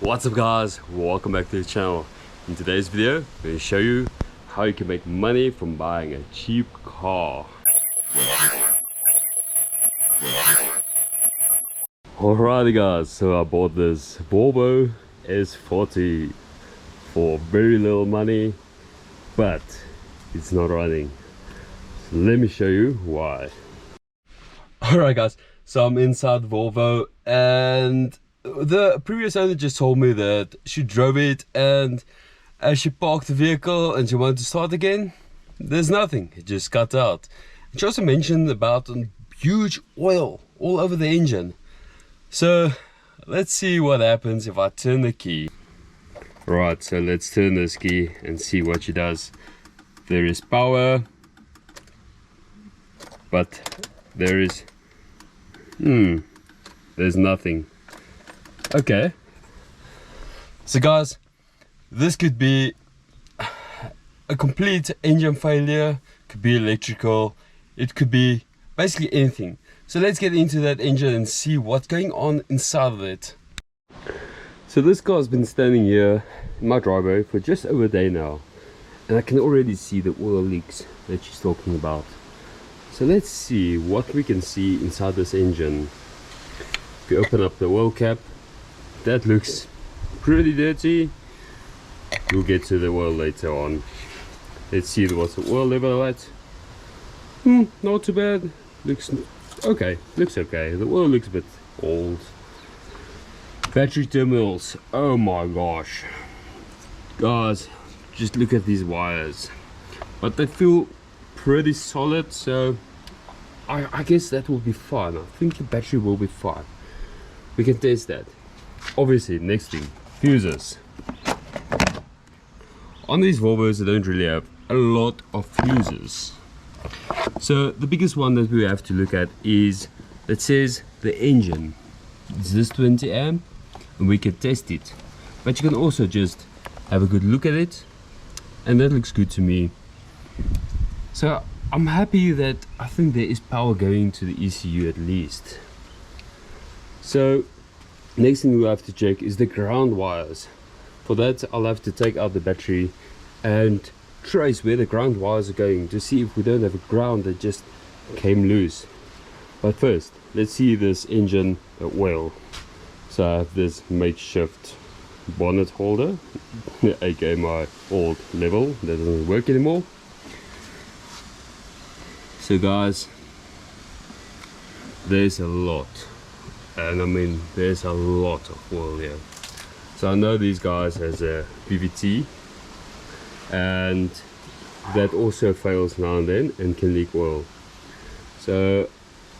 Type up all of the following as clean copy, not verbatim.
What's up guys, welcome back to the channel. In today's video I'm going to show you how you can make money from buying a cheap car. Alrighty guys, so I bought this Volvo S40 for very little money, but it's not running. So let me show you why. Alright guys, so I'm inside Volvo and the previous owner just told me that she drove it, and as she parked the vehicle and she wanted to start again, there's nothing, it just cut out. And she also mentioned about huge oil all over the engine. So let's see what happens if I turn the key. Right, so let's turn this key and see what she does. There is power, but there's nothing. Okay, so guys, this could be a complete engine failure, could be electrical, it could be basically anything. So let's get into that engine and see what's going on inside of it. So this car's been standing here in my driveway for just over a day now, and I can already see the oil leaks that she's talking about. So let's see what we can see inside this engine. If you open up the oil cap, that looks pretty dirty. We'll get to the oil later on. Let's see what's the oil level at. Not too bad. Looks okay. The oil looks a bit old. Battery terminals. Oh my gosh, guys, just look at these wires. But they feel pretty solid, so I guess that will be fine. I think the battery will be fine. We can test that. Obviously, next thing, fuses. On these Volvos, they don't really have a lot of fuses. So the biggest one that we have to look at is that says the engine. Is this 20 amp? And we can test it. But you can also just have a good look at it, and that looks good to me. So I'm happy that I think there is power going to the ECU at least. So next thing we have to check is the ground wires. For that I'll have to take out the battery and trace where the ground wires are going to see if we don't have a ground that just came loose. But first, let's see this engine oil. So I have this makeshift bonnet holder, aka my old level that doesn't work anymore. So guys, there's a lot, and I mean there's a lot of oil here. So I know these guys has a PVT, and that also fails now and then and can leak oil. So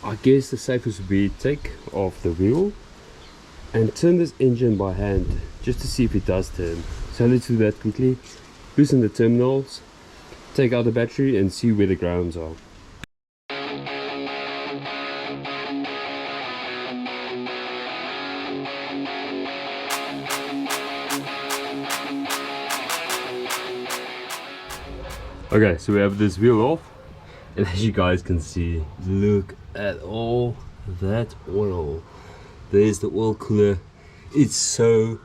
I guess the safest would be take off the wheel and turn this engine by hand just to see if it does turn. So let's do that quickly. Loosen the terminals, take out the battery and see where the grounds are. Okay, so we have this wheel off, and as you guys can see, look at all that oil. There's the oil cooler. It's so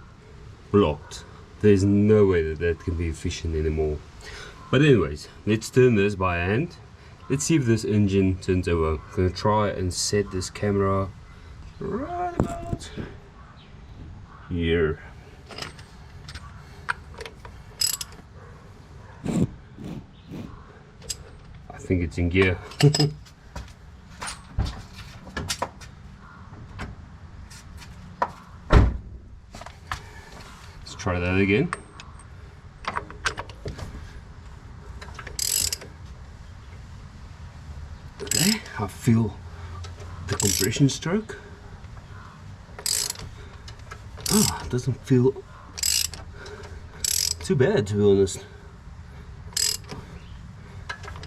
blocked. There's no way that that can be efficient anymore. But anyways, let's turn this by hand. Let's see if this engine turns over. I'm gonna try and set this camera right about here. I think it's in gear. Let's try that again. Okay, I feel the compression stroke. Oh, it doesn't feel too bad, to be honest.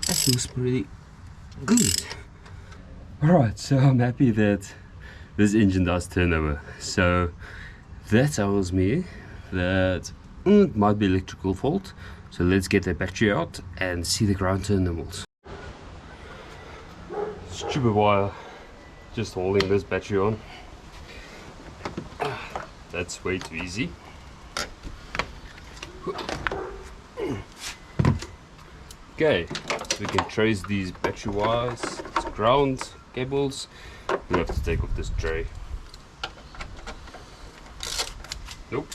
That feels pretty good. Alright, so I'm happy that this engine does turn over. So that tells me that it might be electrical fault. So let's get the battery out and see the ground terminals. Stupid wire just holding this battery on. that's way too easy. Okay, so we can trace these battery wires, ground cables. We have to take off this tray. Nope.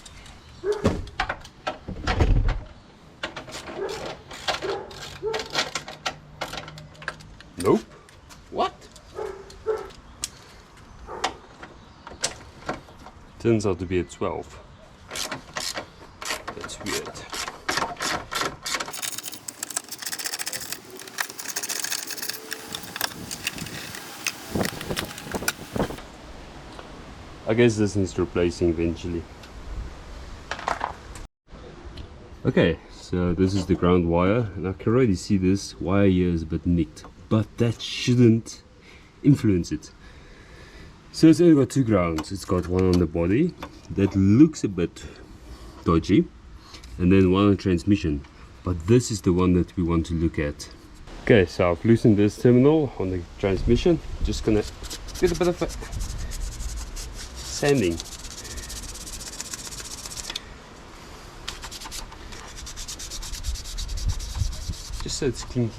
Nope. What? Turns out to be a 12. That's weird. I guess this needs replacing eventually. Okay, so this is the ground wire, and I can already see this wire here is a bit nicked, but that shouldn't influence it. So it's only got two grounds. It's got one on the body that looks a bit dodgy, and then one on transmission, but this is the one that we want to look at. Okay, so I've loosened this terminal on the transmission. Just gonna get a bit of a sanding. Just so it's clean.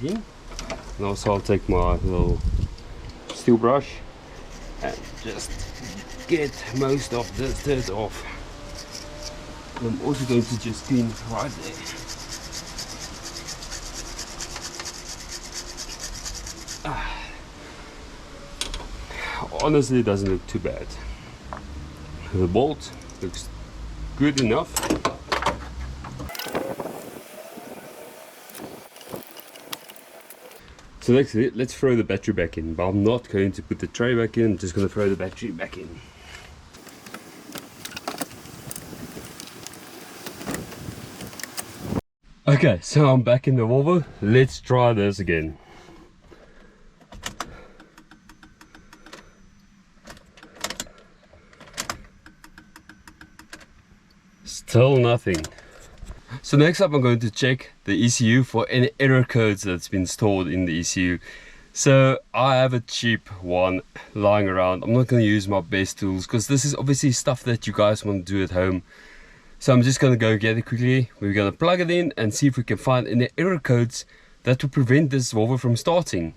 And also I'll take my little steel brush and just get most of this dirt off. And I'm also going to just clean right there. Honestly, it doesn't look too bad. The bolt looks good enough. So let's throw the battery back in, but I'm not going to put the tray back in, I'm just going to throw the battery back in. Okay, so I'm back in the Volvo. Let's try this again. Still nothing. So next up I'm going to check the ECU for any error codes that's been stored in the ECU. So I have a cheap one lying around. I'm not going to use my best tools because this is obviously stuff that you guys want to do at home. So I'm just going to go get it quickly. We're going to plug it in and see if we can find any error codes that will prevent this Volvo from starting.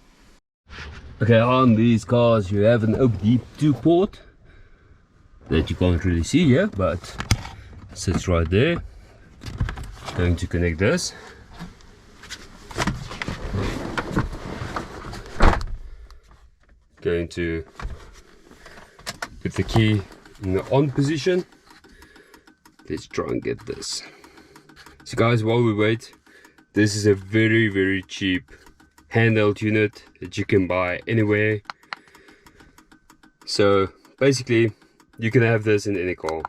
Okay, on these cars you have an OBD2 port that you can't really see here, but sits right there. Going to connect this. Going to put the key in the on position. Let's try and get this. So guys, while we wait, this is a very cheap handheld unit that you can buy anywhere. So basically you can have this in any car.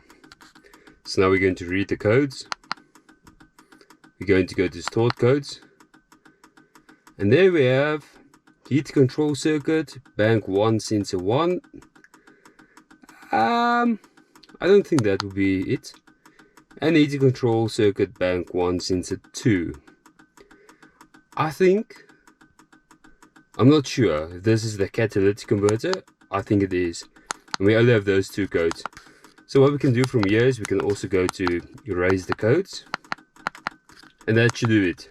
So now we're going to read the codes. We're going to go to stored codes, and there we have heat control circuit, bank 1, sensor 1. I don't think that would be it. And heat control circuit, bank 1, sensor 2. I'm not sure if this is the catalytic converter. I think it is, and we only have those two codes. So what we can do from here is we can also go to erase the codes, and that should do it.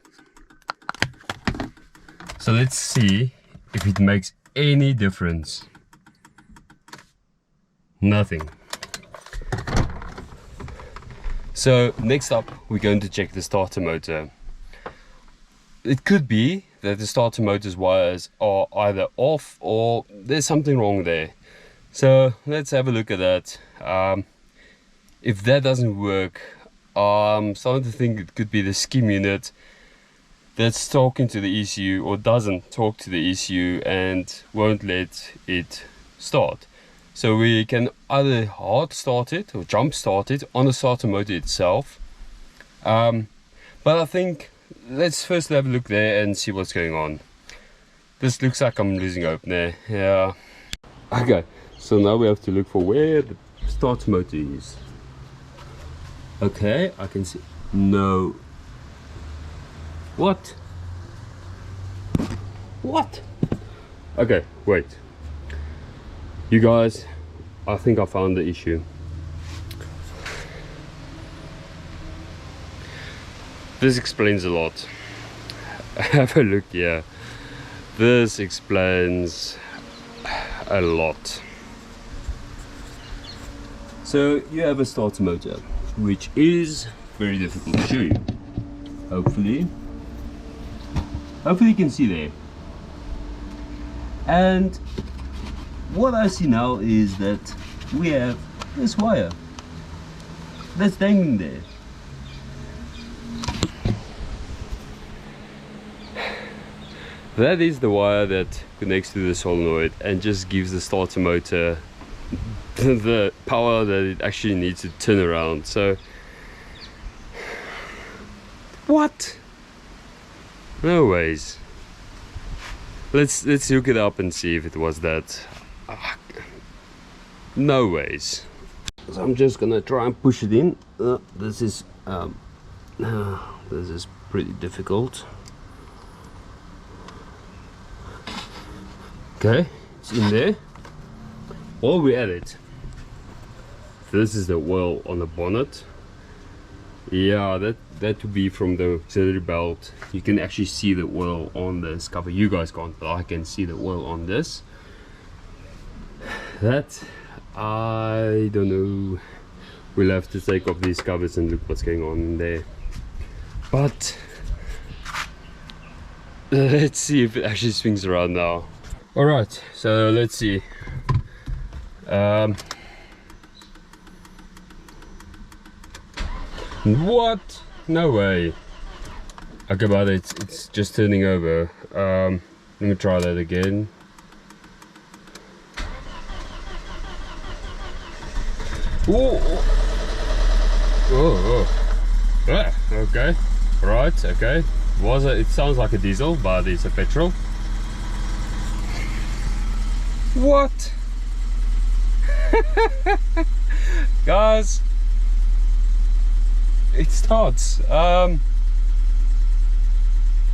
So let's see if it makes any difference. Nothing. So next up we're going to check the starter motor. It could be that the starter motor's wires are either off or there's something wrong there. So let's have a look at that. If that doesn't work, I'm starting to think it could be the skim unit that's talking to the ECU or doesn't talk to the ECU and won't let it start. So we can either hard start it or jump start it on the starter motor itself. But I think let's first have a look there and see what's going on. This looks like I'm losing hope there. Yeah. Okay, so now we have to look for where the starter motor is. Okay, I can see. No. What? What? Okay, wait. You guys, I think I found the issue. This explains a lot. Have a look here. This explains a lot. So you have a starter motor, which is very difficult to show you. Hopefully you can see there. And what I see now is that we have this wire that's dangling there. That is the wire that connects to the solenoid and just gives the starter motor the power that it actually needs to turn around. So what? No ways. Let's look it up and see if it was that. No ways. So I'm just gonna try and push it in. This is pretty difficult. Okay, it's in there. While we're at it, this is the oil on the bonnet. Yeah, that would be from the auxiliary belt. You can actually see the oil on this cover. You guys can't, but I can see the oil on this. That, I don't know. We'll have to take off these covers and look what's going on in there. But let's see if it actually swings around now. Alright, so let's see. What? No way. Okay, but it's just turning over. Let me try that again. Oh, ah, okay, right, okay. It sounds like a diesel, but it's a petrol. What? Guys, it starts.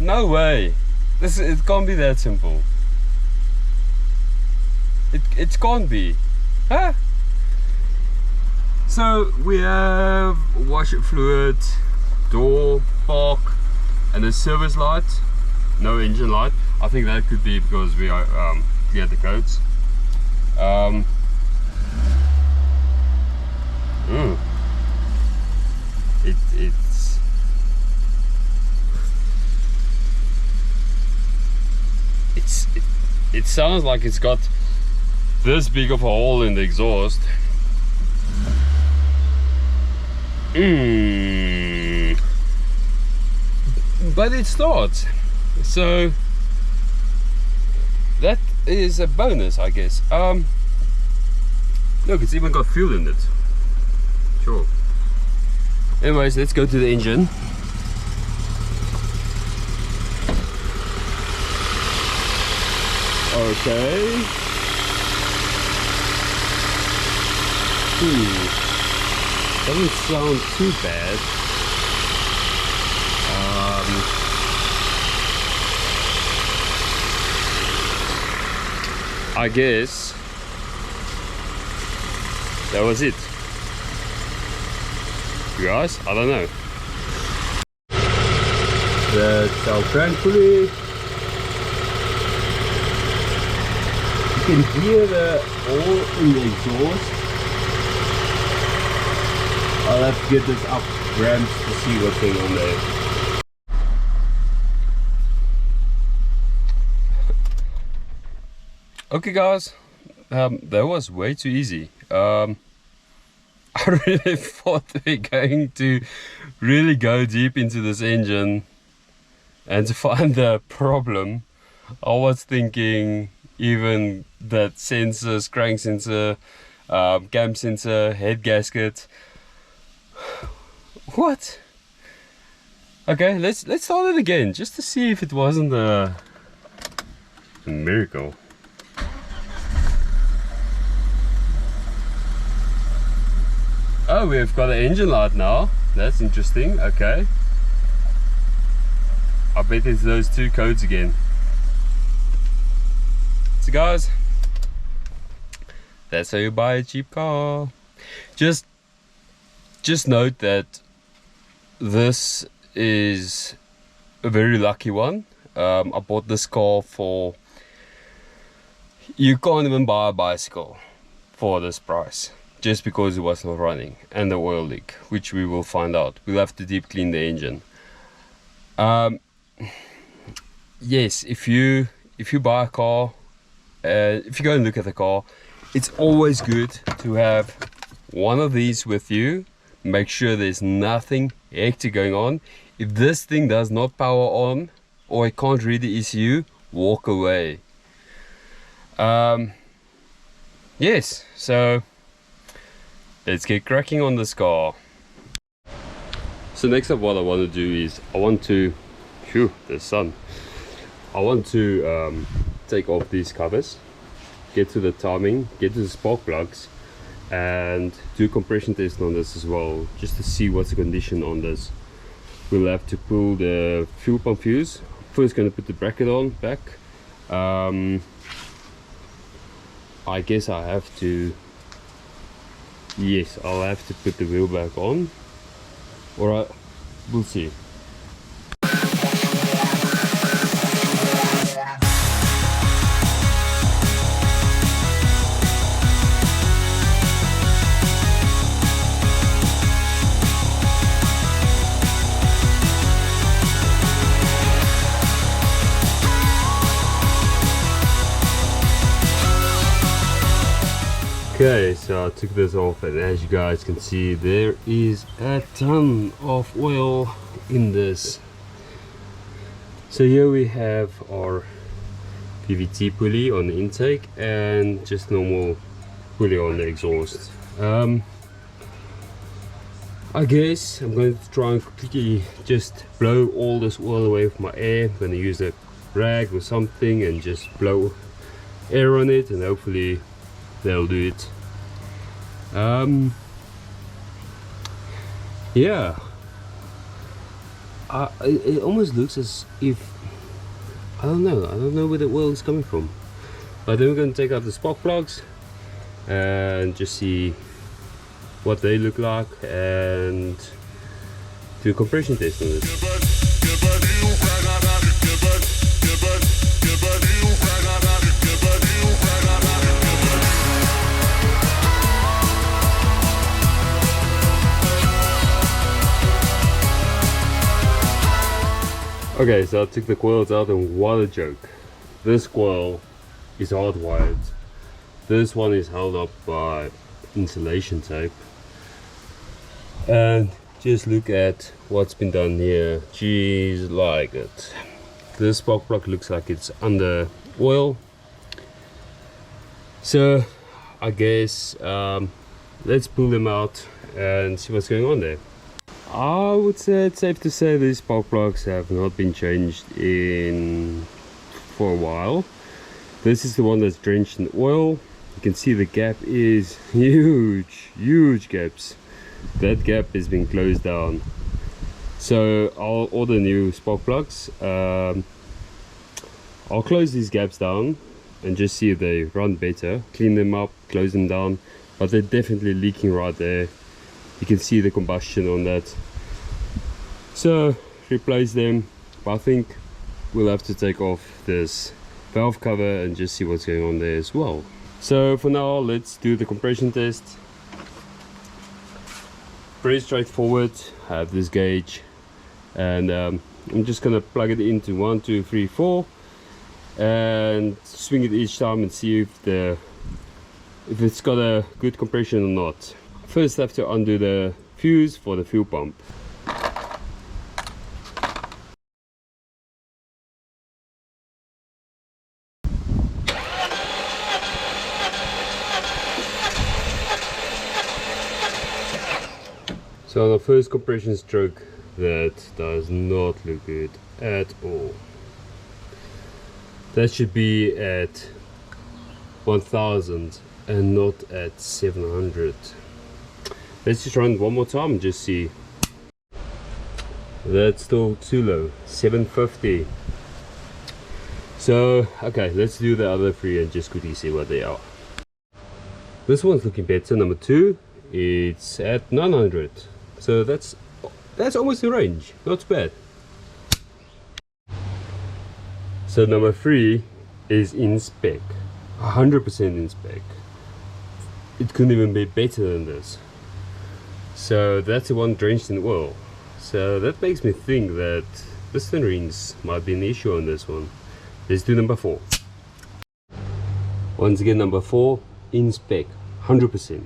No way. It can't be that simple. It can't be. Huh? So we have washer fluid, door, park, and a service light. No engine light. I think that could be because we are cleared the codes. It sounds like it's got this big of a hole in the exhaust. But it starts, so that is a bonus, I guess. Look, it's even got fuel in it. Sure. Anyways, let's go to the engine. Okay. Doesn't sound too bad. I guess that was it. You guys, I don't know. That's our crank pulley. You can hear the oil in the exhaust. I'll have to get this up ramps to see what's going on there. Okay guys, that was way too easy. I really thought we're going to really go deep into this engine and to find the problem. I was thinking even that sensors, crank sensor, cam sensor, head gasket. What? Okay, let's start it again just to see if it wasn't a miracle. Oh, we've got an engine light now. That's interesting. Okay. I bet it's those two codes again. So guys, that's how you buy a cheap car. Just note that this is a very lucky one. I bought this car for, you can't even buy a bicycle for this price, just because it was not running, and the oil leak, which we will find out. We'll have to deep clean the engine. Yes, if you buy a car, if you go and look at the car, it's always good to have one of these with you. Make sure there's nothing hectic going on. If this thing does not power on, or it can't read the ECU, walk away. Yes, so let's get cracking on this car. So next up, what I want to do is I want to take off these covers, get to the timing, get to the spark plugs, and do a compression test on this as well, just to see what's the condition on this. We'll have to pull the fuel pump fuse. First going to put the bracket on back. I guess I have to, yes, I'll have to put the wheel back on. Alright, we'll see. Okay, so I took this off, and as you guys can see, there is a ton of oil in this. So here we have our PVT pulley on the intake and just normal pulley on the exhaust. I guess I'm going to try and completely just blow all this oil away with my air. I'm going to use a rag or something and just blow air on it, and hopefully they'll do it. Yeah, it almost looks as if, I don't know where the oil is coming from. But then we're going to take out the spark plugs and just see what they look like and do a compression test on this. Okay, so I took the coils out, and what a joke. This coil is hardwired. This one is held up by insulation tape. And just look at what's been done here. Jeez, like it. This spark plug looks like it's under oil. So I guess let's pull them out and see what's going on there. I would say it's safe to say these spark plugs have not been changed for a while. This is the one that's drenched in oil. You can see the gap is huge gaps. That gap has been closed down. So I'll order new spark plugs. I'll close these gaps down and just see if they run better. Clean them up, close them down, but they're definitely leaking right there. You can see the combustion on that. So replace them. But I think we'll have to take off this valve cover and just see what's going on there as well. So for now, let's do the compression test. Pretty straightforward. I have this gauge, and I'm just gonna plug it into 1, 2, 3, 4 and swing it each time and see if it's got a good compression or not. First I have to undo the fuse for the fuel pump. So on the first compression stroke, that does not look good at all. That should be at 1000 and not at 700. Let's just run it one more time and just see. That's still too low, 750. So okay, let's do the other three and just quickly see what they are. This one's looking better. Number 2, it's at 900. So that's that's almost in range, not too bad. So number 3 is in spec, 100% in spec. It couldn't even be better than this. So that's the one drenched in oil. So that makes me think that piston rings might be an issue on this one. Let's do number 4. Once again, number 4 in spec, 100%.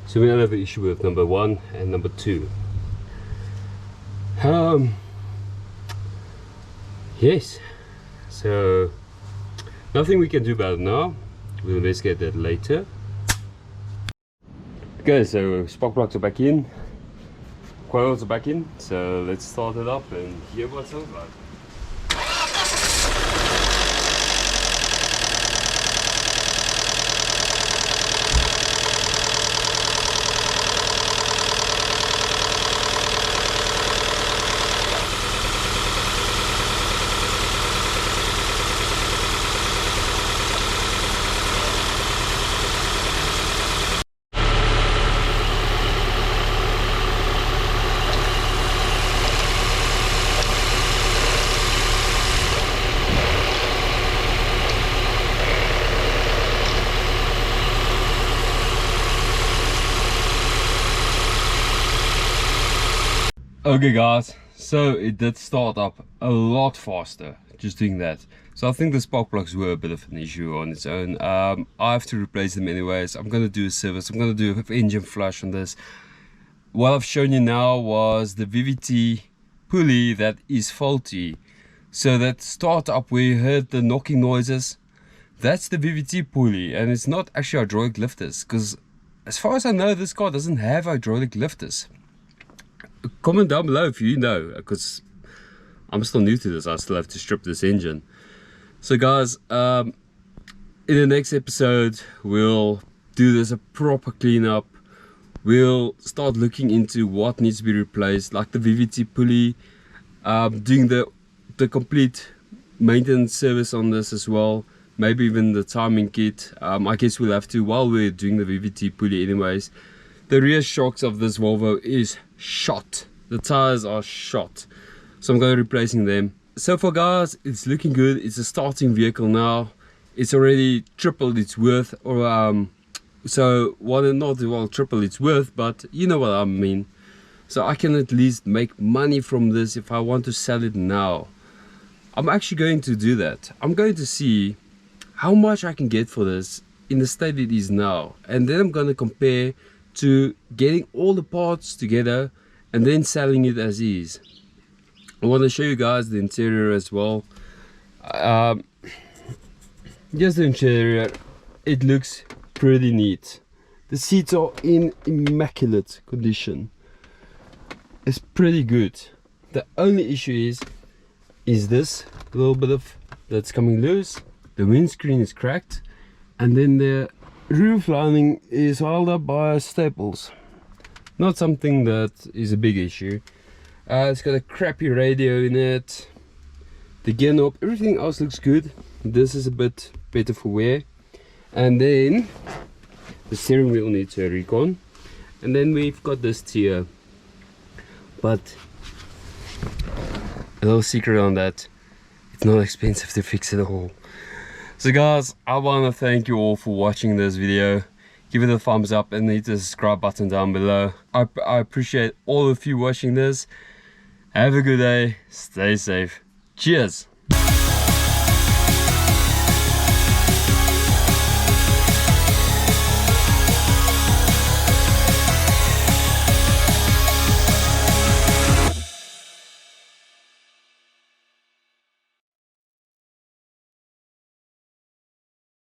So we don't have an issue with number 1 and number 2. Yes. So nothing we can do about it now. We'll investigate that later. Okay, so spark plugs are back in, coils are back in, so let's start it up and hear what it sounds like. Okay guys, so it did start up a lot faster just doing that. So I think the spark plugs were a bit of an issue on its own. I have to replace them anyways. I'm gonna do a service, I'm gonna do an engine flush on this. What I've shown you now was the VVT pulley that is faulty. So that start up where you heard the knocking noises, that's the VVT pulley, and it's not actually hydraulic lifters, because as far as I know this car doesn't have hydraulic lifters. Comment down below if you know, because I'm still new to this. I still have to strip this engine. So guys, in the next episode we'll do this a proper cleanup. We'll start looking into what needs to be replaced, like the VVT pulley, doing the complete maintenance service on this as well, maybe even the timing kit. I guess we'll have to, while we're doing the VVT pulley anyways. The rear shocks of this Volvo is shot. The tires are shot. So I'm going to be replacing them. So far guys, it's looking good. It's a starting vehicle now. It's already tripled its worth, or so not triple its worth, but you know what I mean. So I can at least make money from this if I want to sell it now. I'm actually going to do that. I'm going to see how much I can get for this in the state it is now, and then I'm going to compare to getting all the parts together and then selling it as is. I want to show you guys the interior as well. Just the interior, it looks pretty neat. The seats are in immaculate condition. It's pretty good. The only issue is this little bit of that's coming loose. The windscreen is cracked, and then the roof lining is held up by staples. Not something that is a big issue. It's got a crappy radio in it. The gear knob, everything else looks good. This is a bit better for wear. And then the steering wheel needs a recon. And then we've got this tier. But a little secret on that, it's not expensive to fix at all. So guys, I want to thank you all for watching this video. Give it a thumbs up and hit the subscribe button down below. I appreciate all of you watching this. Have a good day, stay safe, cheers.